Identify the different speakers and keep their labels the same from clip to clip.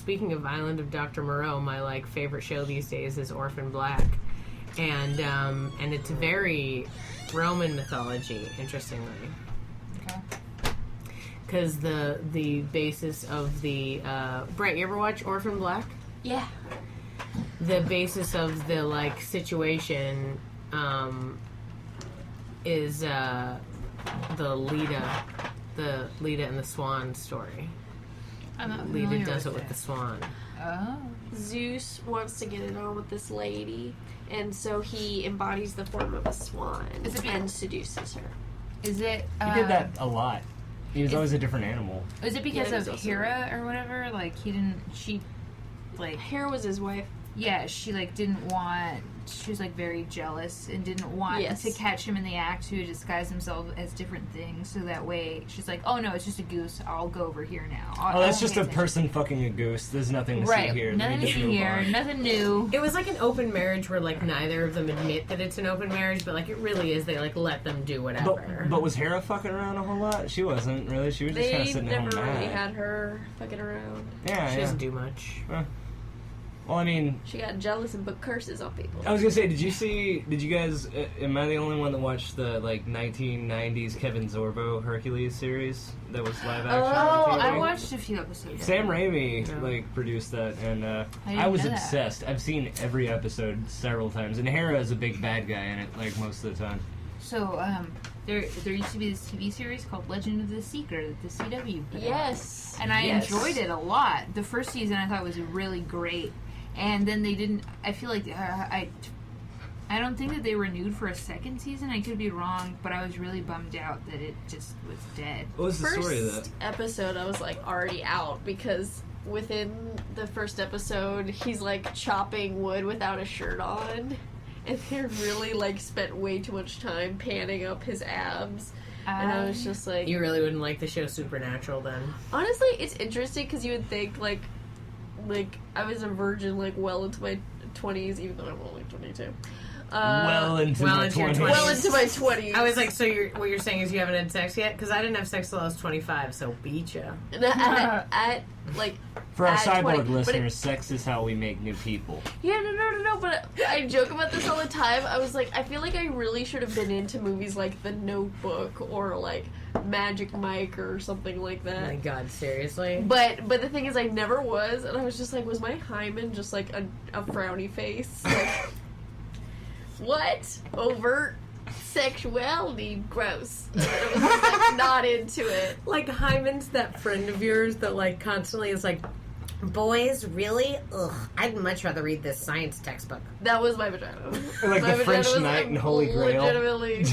Speaker 1: speaking of Island of Dr. Moreau, my like favorite show these days is Orphan Black, and it's very Roman mythology, interestingly.
Speaker 2: Okay.
Speaker 1: Because the basis of the Brett, you ever watch Orphan Black?
Speaker 3: Yeah.
Speaker 1: The basis of the like situation is the Leda and the Swan story. Leda does it with the swan.
Speaker 2: Oh.
Speaker 3: Zeus wants to get it on with this lady, and so he embodies the form of a swan and seduces her.
Speaker 2: Is it?
Speaker 4: He did that a lot. He was always a different animal.
Speaker 2: Is it because of Hera or whatever? Like
Speaker 3: Hera was his wife.
Speaker 2: Yeah, she like didn't want. She was like very jealous and didn't want to catch him in the act to disguise himself as different things. So that way, she's like, "Oh no, it's just a goose. I'll go over here now."
Speaker 4: That's just a person fucking a goose. There's nothing to see here.
Speaker 2: Nothing to see here. Nothing new.
Speaker 1: It was like an open marriage where like neither of them admit that it's an open marriage, but like it really is. They like let them do whatever.
Speaker 4: But was Hera fucking around a whole lot? She wasn't really. She was just kind of sitting at home.
Speaker 3: They never really
Speaker 4: mad.
Speaker 3: had her fucking around.
Speaker 4: Yeah,
Speaker 1: she doesn't do much.
Speaker 4: Well, I mean...
Speaker 3: She got jealous and put curses on people.
Speaker 4: I was going to say, did you guys... am I the only one that watched the, 1990s Kevin Sorbo Hercules series that was live action on TV?
Speaker 2: I watched a few episodes.
Speaker 4: Sam Raimi, produced that, and I was obsessed. I've seen every episode several times, and Hera is a big bad guy in it, most of the time.
Speaker 2: So, there used to be this TV series called Legend of the Seeker that the CW put out. And I enjoyed it a lot. The first season I thought was really great. And then they didn't... I feel like... I don't think that they renewed for a second season. I could be wrong, but I was really bummed out that it just was dead.
Speaker 4: What was the story of that?
Speaker 3: First episode, I was, already out because within the first episode, he's, chopping wood without a shirt on. And they really, spent way too much time panning up his abs. And I was just like...
Speaker 1: You really wouldn't like the show Supernatural, then?
Speaker 3: Honestly, it's interesting because you would think, I was a virgin, well into my 20s, even though I'm only 22.
Speaker 4: Well into my 20s.
Speaker 3: Well into my 20s.
Speaker 1: I was like, so what you're saying is you haven't had sex yet? Because I didn't have sex till I was 25, so beat ya.
Speaker 4: For our cyborg
Speaker 3: 20,
Speaker 4: listeners, sex is how we make new people.
Speaker 3: Yeah, no, but I joke about this all the time. I was like, I feel like I really should have been into movies like The Notebook or, Magic Mike or something like that.
Speaker 1: Oh my god, seriously?
Speaker 3: But the thing is, I never was, and I was just like, was my hymen just, a frowny face? What? Overt sexuality? Gross. And I was not into it.
Speaker 1: Hyman's that friend of yours that constantly is boys, really? Ugh, I'd much rather read this science textbook.
Speaker 3: That was my vagina.
Speaker 4: The French Knight and Holy Grail.
Speaker 3: Legitimately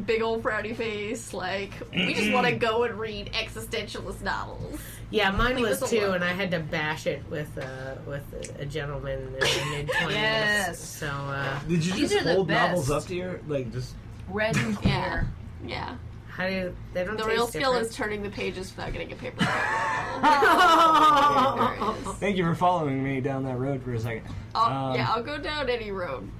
Speaker 3: big old frowny face. We just want to go and read existentialist novels.
Speaker 1: Yeah, mine was too, and I had to bash it with a gentleman in the mid-20s.
Speaker 2: Yes.
Speaker 1: So,
Speaker 4: did you just hold novels up to your, just...
Speaker 2: Red and clear.
Speaker 3: Yeah.
Speaker 1: How do you... They don't
Speaker 3: The
Speaker 1: taste
Speaker 3: real skill
Speaker 1: different.
Speaker 3: is turning the pages without getting a paper.
Speaker 4: Thank you for following me down that road for a second.
Speaker 3: I'll go down any road.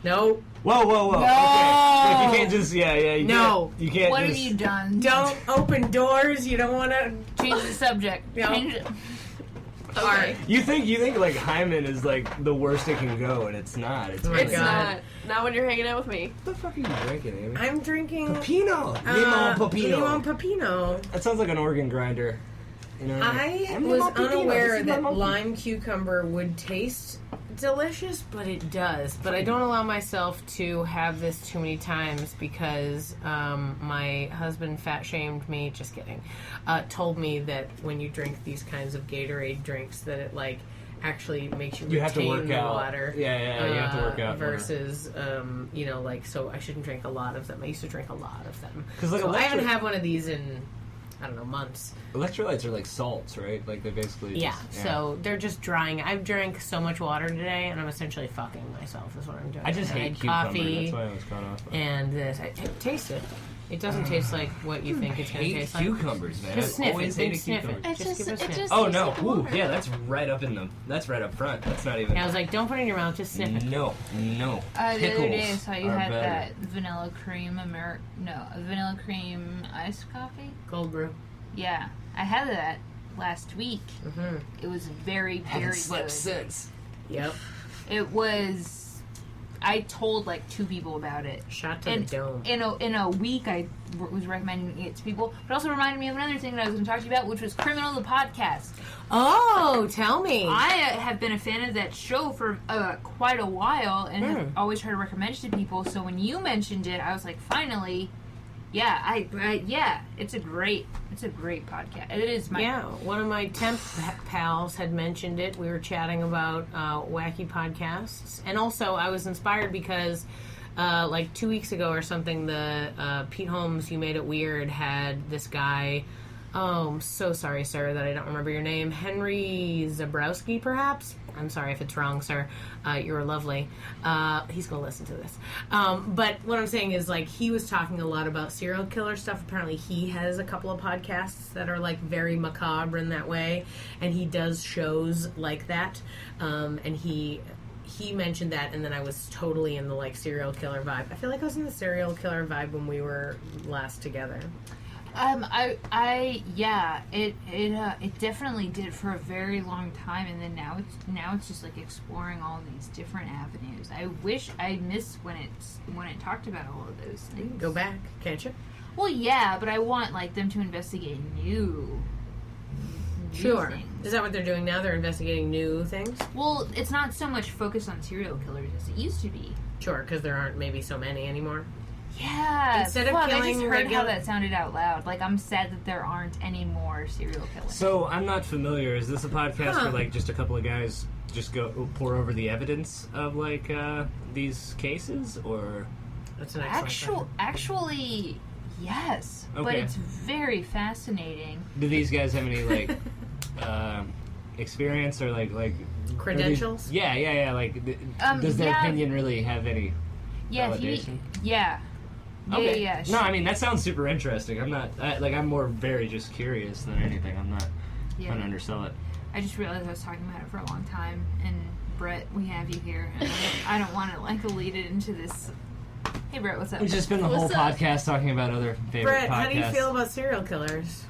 Speaker 1: No.
Speaker 4: Whoa.
Speaker 2: No.
Speaker 4: Okay. You can't just,
Speaker 1: No.
Speaker 4: You can't
Speaker 2: What
Speaker 4: just...
Speaker 2: have you done?
Speaker 1: Don't open doors. You don't want to...
Speaker 2: Change the subject.
Speaker 1: No.
Speaker 2: Change it.
Speaker 3: Okay.
Speaker 4: You think hymen is the worst it can go, and it's not. It's
Speaker 3: not. Not when you're hanging out with me.
Speaker 4: What the fuck are you drinking, Amy?
Speaker 1: I'm drinking...
Speaker 4: Pepino. Limon Pepino.
Speaker 1: Limon Pepino.
Speaker 4: That sounds like an organ grinder.
Speaker 1: I was unaware that lime cucumber would taste delicious, but it does. But I don't allow myself to have this too many times because my husband fat-shamed me, just kidding, told me that when you drink these kinds of Gatorade drinks that it, actually makes you
Speaker 4: have to
Speaker 1: retain
Speaker 4: work
Speaker 1: the
Speaker 4: out.
Speaker 1: water.
Speaker 4: Yeah, you have to work out.
Speaker 1: Versus, so I shouldn't drink a lot of them. I used to drink a lot of them.
Speaker 4: Because
Speaker 1: I haven't had one of these in... I don't know, months.
Speaker 4: Electrolytes are like salts, right? They basically
Speaker 1: so they're just drying. I've drank so much water today, and I'm essentially fucking myself is what I'm doing.
Speaker 4: I just hate cucumber.
Speaker 1: Coffee,
Speaker 4: that's why I was caught off.
Speaker 1: And this. I taste it. It doesn't taste like what you think it's going to taste like.
Speaker 4: Cucumbers, man.
Speaker 1: Just sniff
Speaker 4: always
Speaker 1: it.
Speaker 4: hated
Speaker 1: Sniff it.
Speaker 4: cucumbers.
Speaker 1: Just give it a sniff.
Speaker 4: Oh, no. Ooh, yeah, that's right up front. That's not even...
Speaker 1: I was like, don't put it in your mouth, just sniff it.
Speaker 4: No.
Speaker 2: The other day I saw you had
Speaker 4: better.
Speaker 2: that vanilla cream iced coffee.
Speaker 1: Cold brew.
Speaker 2: Yeah, I had that last week.
Speaker 1: Mm-hmm.
Speaker 2: It was very, very
Speaker 4: Haven't slept
Speaker 2: good.
Speaker 4: since.
Speaker 1: Yep.
Speaker 2: It was. I told like 2 people about it.
Speaker 1: Shot to the dome.
Speaker 2: In a week, I was recommending it to people. But it also reminded me of another thing that I was going to talk to you about, which was Criminal the Podcast.
Speaker 1: Oh, tell me.
Speaker 2: I have been a fan of that show for quite a while, and have always tried to recommend it to people. So when you mentioned it, I was like, finally, yeah, it's a great podcast. It is
Speaker 1: one of my temp pals had mentioned it. We were chatting about wacky podcasts, and also I was inspired because like 2 weeks ago or something, the Pete Holmes' You Made It Weird had this guy. Oh, I'm so sorry, sir, that I don't remember your name. Henry Zabrowski, perhaps? I'm sorry if it's wrong, sir. You're lovely. He's going to listen to this. But what I'm saying is, like, he was talking a lot about serial killer stuff. Apparently he has a couple of podcasts that are, like, very macabre in that way. And he does shows like that. And he mentioned that, and then I was totally in the, like, serial killer vibe. I feel like I was in the serial killer vibe when we were last together.
Speaker 2: It definitely did for a very long time, and then now it's just like exploring all these different avenues. I miss when it talked about all of those things.
Speaker 1: You can go back, can't you?
Speaker 2: Well, yeah, but I want like them to investigate new
Speaker 1: Sure.
Speaker 2: things.
Speaker 1: Is that what they're doing now? They're investigating new things?
Speaker 2: Well, it's not so much focused on serial killers as it used to be.
Speaker 1: Sure, because there aren't maybe so many anymore.
Speaker 2: Yeah.
Speaker 1: Instead of
Speaker 2: I
Speaker 1: killing
Speaker 2: just heard
Speaker 1: regular-
Speaker 2: how that sounded out loud. Like, I'm sad that there aren't any more serial killers.
Speaker 4: So, I'm not familiar. Is this a podcast where, like, just a couple of guys just go pour over the evidence of, like, these cases? Or...
Speaker 1: That's an excellent
Speaker 2: Actually, yes.
Speaker 4: Okay.
Speaker 2: But it's very fascinating.
Speaker 4: Do these guys have any, like, experience or, like
Speaker 1: credentials?
Speaker 4: Yeah. Like, does their opinion really have any validation? Okay.
Speaker 2: Yeah.
Speaker 4: No, I mean, that sounds super interesting. I'm not, I'm more very just curious than anything. I'm not trying to undersell it.
Speaker 2: I just realized I was talking about it for a long time, and Brett, we have you here, and I don't want to, like, lead it into this. Hey, Brett, what's up?
Speaker 4: We've just spent the whole podcast talking about other favorite
Speaker 1: Brett,
Speaker 4: podcasts.
Speaker 1: how do you feel about serial killers?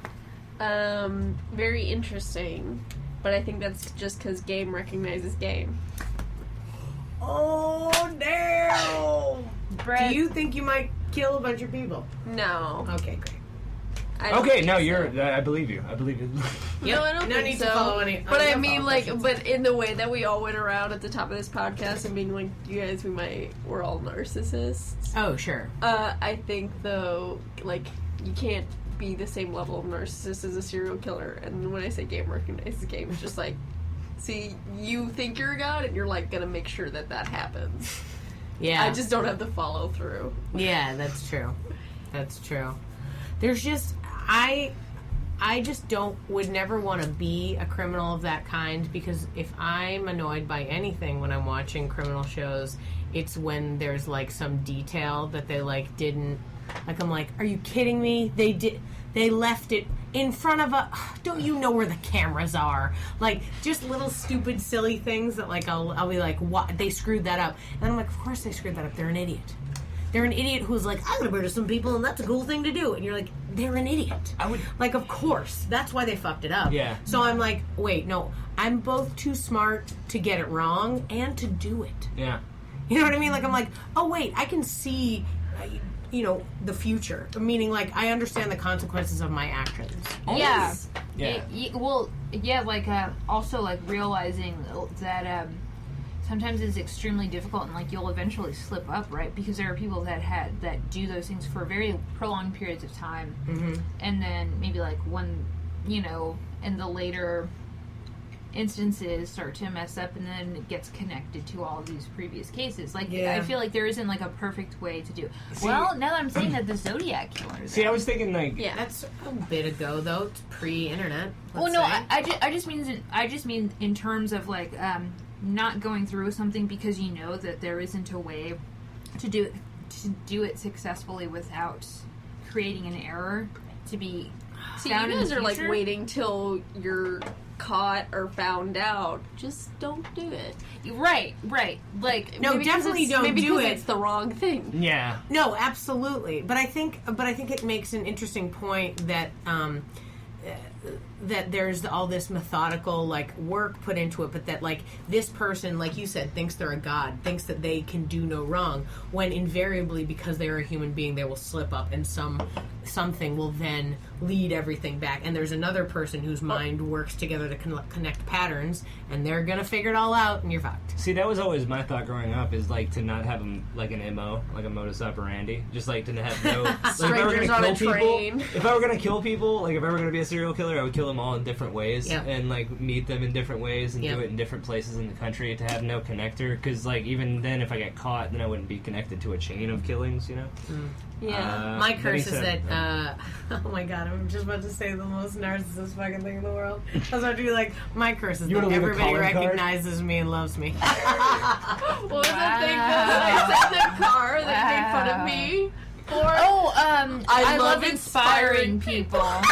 Speaker 3: Very interesting, but I think that's just because game recognizes game.
Speaker 1: Oh, damn!
Speaker 2: Brett,
Speaker 1: Do you think you might kill a bunch of people?
Speaker 3: No.
Speaker 1: Okay, great.
Speaker 3: I don't
Speaker 4: Okay,
Speaker 3: think
Speaker 4: no,
Speaker 3: so.
Speaker 4: I believe you. I believe you.
Speaker 3: No, I don't
Speaker 1: No
Speaker 3: think
Speaker 1: need
Speaker 3: so.
Speaker 1: to follow any.
Speaker 3: But I
Speaker 1: no
Speaker 3: mean,
Speaker 1: follow
Speaker 3: like,
Speaker 1: questions.
Speaker 3: but in the way that we all went around at the top of this podcast and being like, you guys, we're all narcissists.
Speaker 1: Oh, sure.
Speaker 3: I think, though, like, you can't be the same level of narcissist as a serial killer. And when I say game recognizes game, it's just like, see, you think you're a god, and you're, like, gonna make sure that happens.
Speaker 1: Yeah.
Speaker 3: I just don't have the follow through.
Speaker 1: Yeah, that's true. That's true. There's just I just would never want to be a criminal of that kind, because if I'm annoyed by anything when I'm watching criminal shows, it's when there's like some detail that they like didn't, like, I'm like, are you kidding me? They left it in front of don't you know where the cameras are? Like, just little stupid silly things that, like, I'll be like, what, they screwed that up. And I'm like, of course they screwed that up. They're an idiot. They're an idiot who's like, I'm gonna murder some people and that's a cool thing to do. And you're like, they're an idiot. Like, of course. That's why they fucked it up.
Speaker 4: Yeah.
Speaker 1: So I'm like, wait, no. I'm both too smart to get it wrong and to do it.
Speaker 4: Yeah.
Speaker 1: You know what I mean? Like, I'm like, oh, wait, I can see, the future. Meaning, like, I understand the consequences of my actions.
Speaker 2: Yeah.
Speaker 4: Yeah.
Speaker 2: Also, like, realizing that sometimes it's extremely difficult, and, like, you'll eventually slip up, right? Because there are people that do those things for very prolonged periods of time.
Speaker 1: Mm-hmm.
Speaker 2: And then maybe, like, when, in the later instances start to mess up, and then it gets connected to all these previous cases. Like,
Speaker 1: Yeah.
Speaker 2: I feel like there isn't, like, a perfect way to do it. Well, now that I'm saying that, the Zodiac Killer.
Speaker 4: See, I was thinking, like...
Speaker 3: Yeah.
Speaker 1: That's a bit ago, though. It's pre-internet.
Speaker 2: Well, no, I just mean in terms of, like, not going through something because you know that there isn't a way to do it successfully without creating an error to be
Speaker 3: See, you
Speaker 2: found in
Speaker 3: guys
Speaker 2: the
Speaker 3: are, like,
Speaker 2: future.
Speaker 3: waiting till you're caught or found out. Just don't do it.
Speaker 2: Right. Like,
Speaker 1: No,
Speaker 3: Maybe 'cause
Speaker 1: definitely
Speaker 3: it's-
Speaker 1: don't
Speaker 3: maybe
Speaker 1: do
Speaker 3: 'cause
Speaker 1: it.
Speaker 3: It's the wrong thing.
Speaker 4: Yeah.
Speaker 1: No, absolutely. But I think it makes an interesting point that that there's all this methodical like work put into it, but that like this person, like you said, thinks they're a god, thinks that they can do no wrong, when invariably, because they're a human being, they will slip up and something will then lead everything back. And there's another person whose mind works together to connect patterns, and they're gonna figure it all out, and you're fucked.
Speaker 4: See, that was always my thought growing up, is like to not have like an MO, like a modus operandi, just like to have no
Speaker 3: strangers on a train.
Speaker 4: If I were gonna kill people, like if I were gonna be a serial killer, I would kill them all in different ways, and like meet them in different ways and do it in different places in the country, to have no connector, because like even then if I get caught, then I wouldn't be connected to a chain of killings, you know.
Speaker 1: My curse is that oh my god, I'm just about to say the most narcissist fucking thing in the world. I was about to be like, my curse is that everybody recognizes me and loves me.
Speaker 3: What was the thing that I said in the car that made fun of me for?
Speaker 2: I love inspiring people.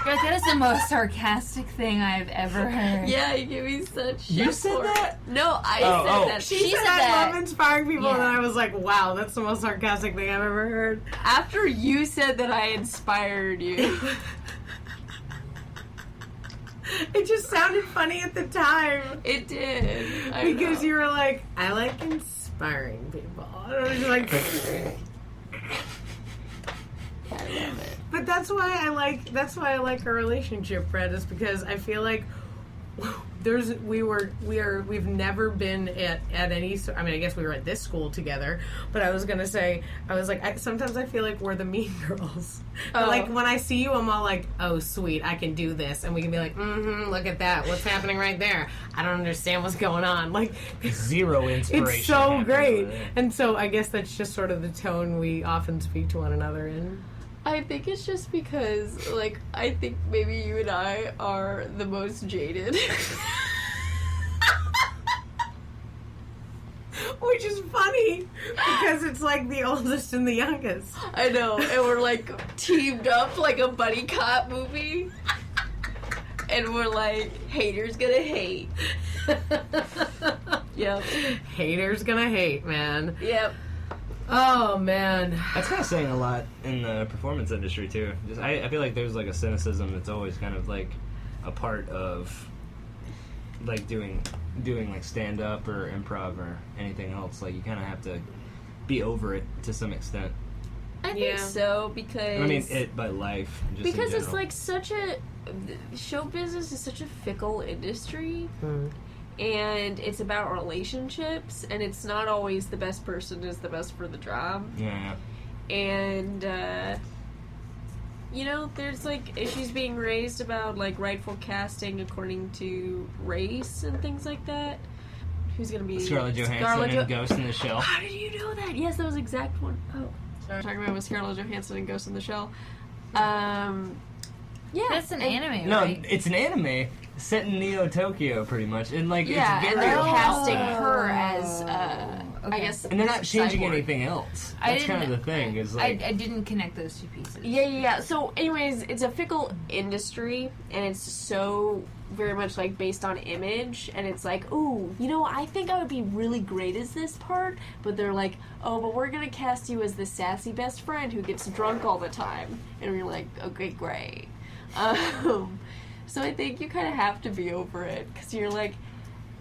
Speaker 2: God, that is the most sarcastic thing I've ever heard.
Speaker 3: Yeah, you give me such shit.
Speaker 4: You said that?
Speaker 3: No, I said that.
Speaker 1: She said I love inspiring people, and I was like, wow, that's the most sarcastic thing I've ever heard.
Speaker 3: After you said that I inspired you.
Speaker 1: It just sounded funny at the time.
Speaker 3: It did.
Speaker 1: Because you were like, I like inspiring people. And I was just like...
Speaker 3: I love it.
Speaker 1: But that's why I like our relationship, Fred, is because I feel like we've never been at any, I mean, I guess we were at this school together, but I was gonna say, sometimes I feel like we're the mean girls. Like when I see you, I'm all like, oh sweet, I can do this, and we can be like, look at that, what's happening right there? I don't understand what's going on. Like
Speaker 4: zero inspiration.
Speaker 1: It's so great, and so I guess that's just sort of the tone we often speak to one another in.
Speaker 3: I think it's just because, like, I think maybe you and I are the most jaded.
Speaker 1: Which is funny, because it's like the oldest and the youngest.
Speaker 3: I know, and we're like teamed up like a buddy cop movie. And we're like, haters gonna hate. Yep.
Speaker 1: Haters gonna hate, man.
Speaker 3: Yep.
Speaker 1: Oh man,
Speaker 4: that's kind of saying a lot in the performance industry too. Just I feel like there's like a cynicism that's always kind of like a part of like doing like stand up or improv or anything else. Like you kind of have to be over it to some extent.
Speaker 3: I think so, because
Speaker 4: I mean it by life. Just
Speaker 3: because it's like such a show business is such a fickle industry. And it's about relationships, and it's not always the best person is the best for the job.
Speaker 4: Yeah.
Speaker 3: And, you know, there's, like, issues being raised about, like, rightful casting according to race and things like that. Who's gonna be...
Speaker 4: Scarlett Johansson and Ghost in the Shell.
Speaker 3: How did you know that? Yes, that was the exact one. Oh. Sorry. Talking about was Scarlett Johansson and Ghost in the Shell. Yeah.
Speaker 2: That's an anime,
Speaker 4: no,
Speaker 2: right?
Speaker 4: No, it's an anime set in Neo Tokyo, pretty much, and like
Speaker 3: it's
Speaker 4: very
Speaker 3: and they're casting her as I guess,
Speaker 4: and they're not changing
Speaker 3: cyborg.
Speaker 4: anything else. That's kind of the thing. Is like
Speaker 2: I didn't connect those two pieces.
Speaker 3: Yeah. So, anyways, it's a fickle industry, and it's so very much like based on image, and it's like, ooh, you know, I think I would be really great as this part, but they're like, oh, but we're gonna cast you as the sassy best friend who gets drunk all the time, and we're like, okay, great. So I think you kind of have to be over it, because you're like,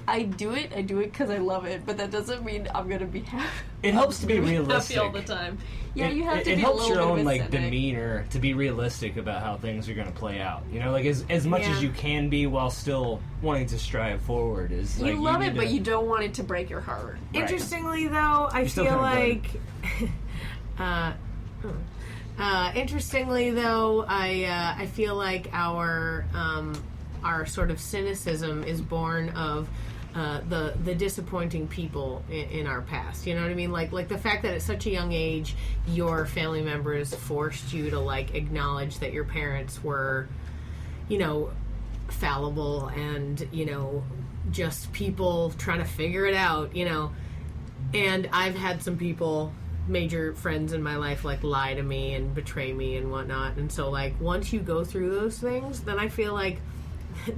Speaker 3: I do it because I love it, but that doesn't mean I'm gonna be happy.
Speaker 4: It helps to be realistic
Speaker 3: all the time. Yeah, you have to
Speaker 4: it
Speaker 3: be
Speaker 4: helps
Speaker 3: a little
Speaker 4: your
Speaker 3: bit
Speaker 4: own
Speaker 3: of a
Speaker 4: like
Speaker 3: cynic.
Speaker 4: demeanor to be realistic about how things are going to play out. You know, like as much as you can be while still wanting to strive forward. Is like,
Speaker 3: you love it, but you don't want it to break your heart.
Speaker 1: Interestingly, though, I feel like. Interestingly, though, I feel like our sort of cynicism is born of the disappointing people in our past. You know what I mean? Like the fact that at such a young age, your family members forced you to like acknowledge that your parents were, you know, fallible and, you know, just people trying to figure it out. You know, and I've had some people, major friends in my life, like lie to me and betray me and whatnot. And so like once you go through those things, then I feel like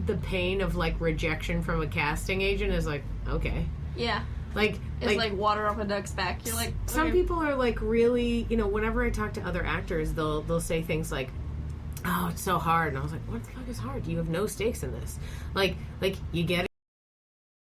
Speaker 1: the pain of like rejection from a casting agent is like, okay,
Speaker 3: yeah,
Speaker 1: like
Speaker 3: it's like water off a duck's back. You're like, okay.
Speaker 1: Some people are like really, you know, whenever I talk to other actors, they'll say things like, oh, it's so hard. And I was like, what the fuck is hard? You have no stakes in this. Like you get